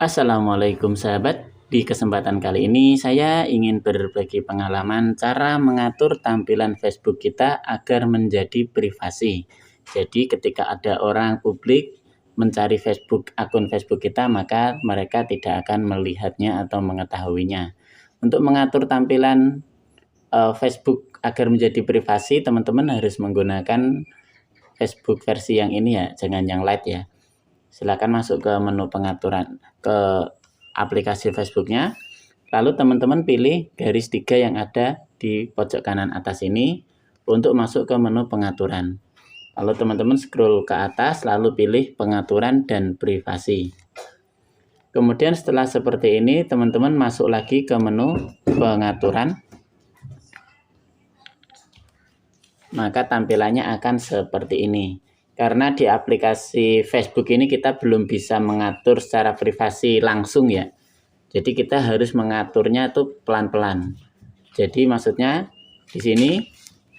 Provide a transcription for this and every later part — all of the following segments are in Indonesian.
Assalamualaikum sahabat. Di kesempatan kali ini saya ingin berbagi pengalaman cara mengatur tampilan Facebook kita agar menjadi privasi. Jadi ketika ada orang publik mencari akun Facebook kita, maka mereka tidak akan melihatnya atau mengetahuinya. Untuk mengatur tampilan Facebook agar menjadi privasi, teman-teman harus menggunakan Facebook versi yang ini ya, jangan yang Lite ya. Silakan masuk ke menu pengaturan ke aplikasi Facebooknya, lalu teman-teman pilih garis 3 yang ada di pojok kanan atas ini untuk masuk ke menu pengaturan. Lalu teman-teman scroll ke atas, lalu pilih pengaturan dan privasi. Kemudian setelah seperti ini, teman-teman masuk lagi ke menu pengaturan. Maka tampilannya akan seperti ini. Karena di aplikasi Facebook ini kita belum bisa mengatur secara privasi langsung ya. Jadi kita harus mengaturnya itu pelan-pelan. Jadi maksudnya di sini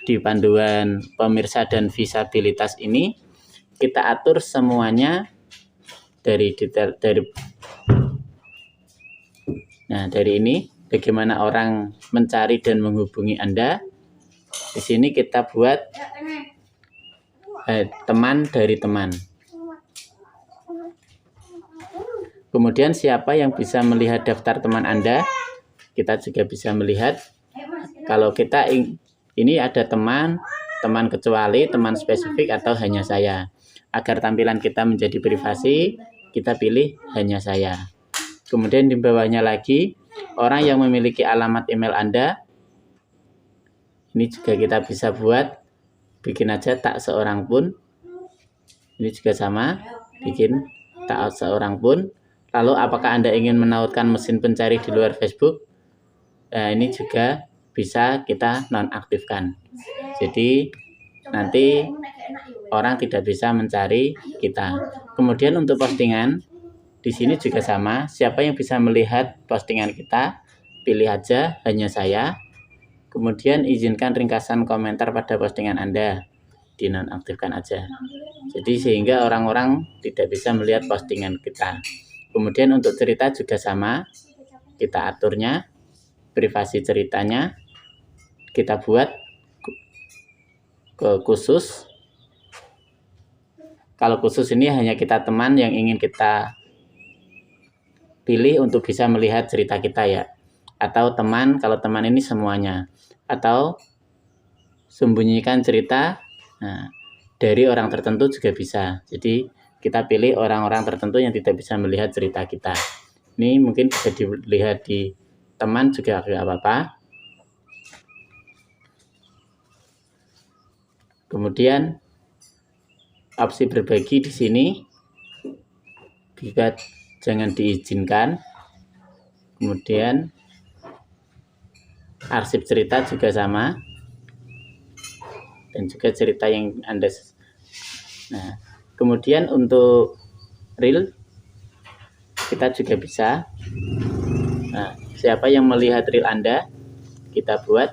di panduan pemirsa dan disabilitas ini kita atur semuanya dari detail dari ini bagaimana orang mencari dan menghubungi Anda. Di sini kita buat teman dari teman. Kemudian siapa yang bisa melihat daftar teman Anda? Kita juga bisa melihat. Kalau kita ini ada teman kecuali, teman spesifik atau hanya saya. Agar tampilan kita menjadi privasi, kita pilih hanya saya. Kemudian di bawahnya lagi, orang yang memiliki alamat email Anda. Ini juga kita bisa buat, bikin aja tak seorang pun. Ini juga sama, bikin tak seorang pun. Lalu apakah Anda ingin menautkan mesin pencari di luar Facebook? Nah, ini juga bisa kita nonaktifkan. Jadi nanti orang tidak bisa mencari kita. Kemudian untuk postingan, di sini juga sama. Siapa yang bisa melihat postingan kita? Pilih aja hanya saya. Kemudian izinkan ringkasan komentar pada postingan Anda, dinonaktifkan aja. Jadi sehingga orang-orang tidak bisa melihat postingan kita. Kemudian untuk cerita juga sama, kita aturnya, privasi ceritanya, kita buat ke khusus. Kalau khusus ini hanya kita teman yang ingin kita pilih untuk bisa melihat cerita kita ya. Atau teman, kalau teman ini semuanya. Atau sembunyikan cerita dari orang tertentu juga bisa. Jadi kita pilih orang-orang tertentu yang tidak bisa melihat cerita kita. Ini mungkin bisa dilihat di teman juga tidak apa-apa. Kemudian opsi berbagi di sini juga jangan diizinkan. Kemudian arsip cerita juga sama, dan juga cerita yang Anda. Nah, kemudian untuk reel kita juga bisa. Nah, siapa yang melihat reel Anda, kita buat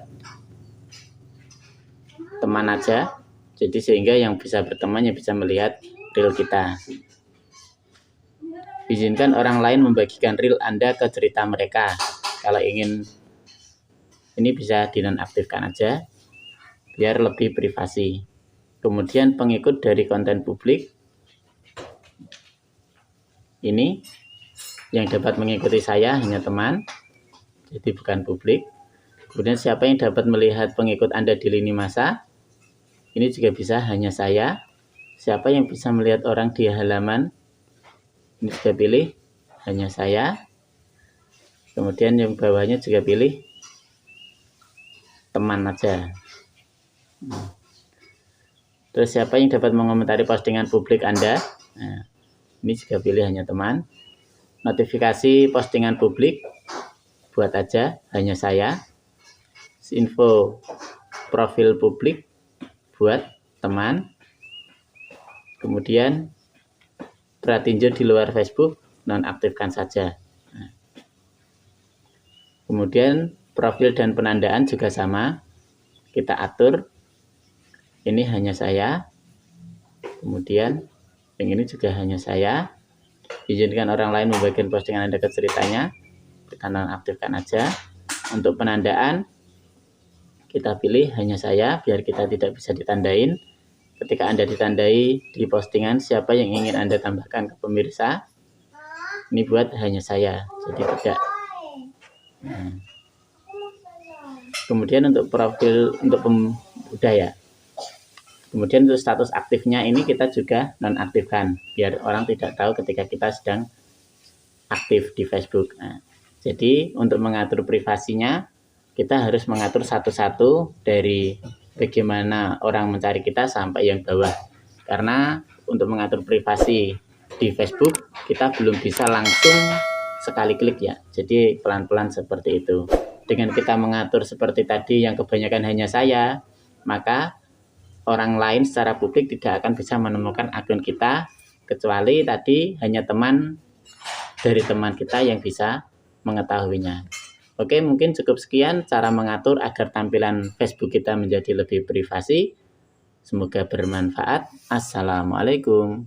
teman aja. Jadi sehingga yang bisa berteman yang bisa melihat reel kita. Izinkan orang lain membagikan reel Anda ke cerita mereka. Kalau ingin ini bisa dinonaktifkan aja biar lebih privasi. Kemudian pengikut dari konten publik ini yang dapat mengikuti saya hanya teman, jadi bukan publik. Kemudian siapa yang dapat melihat pengikut Anda di lini masa, ini juga bisa hanya saya. Siapa yang bisa melihat orang di halaman, ini juga pilih hanya saya. Kemudian yang bawahnya juga pilih teman aja. Terus siapa yang dapat mengomentari postingan publik Anda? Nah, ini juga pilih hanya teman. Notifikasi postingan publik buat aja hanya saya. Info profil publik buat teman. Kemudian pratinjo di luar Facebook nonaktifkan saja. Nah, kemudian profil dan penandaan juga sama, kita atur. Ini hanya saya. Kemudian yang ini juga hanya saya. izinkan orang lain membagikan postingan Anda ke ceritanya, kita nonaktifkan aja. Untuk penandaan kita pilih hanya saya biar kita tidak bisa ditandain. Ketika Anda ditandai di postingan siapa yang ingin Anda tambahkan ke pemirsa, ini buat hanya saya, jadi tidak. Nah. Kemudian untuk profil untuk budaya, kemudian untuk status aktifnya ini kita juga nonaktifkan biar orang tidak tahu ketika kita sedang aktif di Facebook. Nah, jadi untuk mengatur privasinya kita harus mengatur satu-satu dari bagaimana orang mencari kita sampai yang bawah, karena untuk mengatur privasi di Facebook kita belum bisa langsung sekali klik ya, jadi pelan-pelan seperti itu. Dengan kita mengatur seperti tadi yang kebanyakan hanya saya, maka orang lain secara publik tidak akan bisa menemukan akun kita, kecuali tadi hanya teman dari teman kita yang bisa mengetahuinya. Oke, mungkin cukup sekian cara mengatur agar tampilan Facebook kita menjadi lebih privasi. Semoga bermanfaat. Assalamualaikum.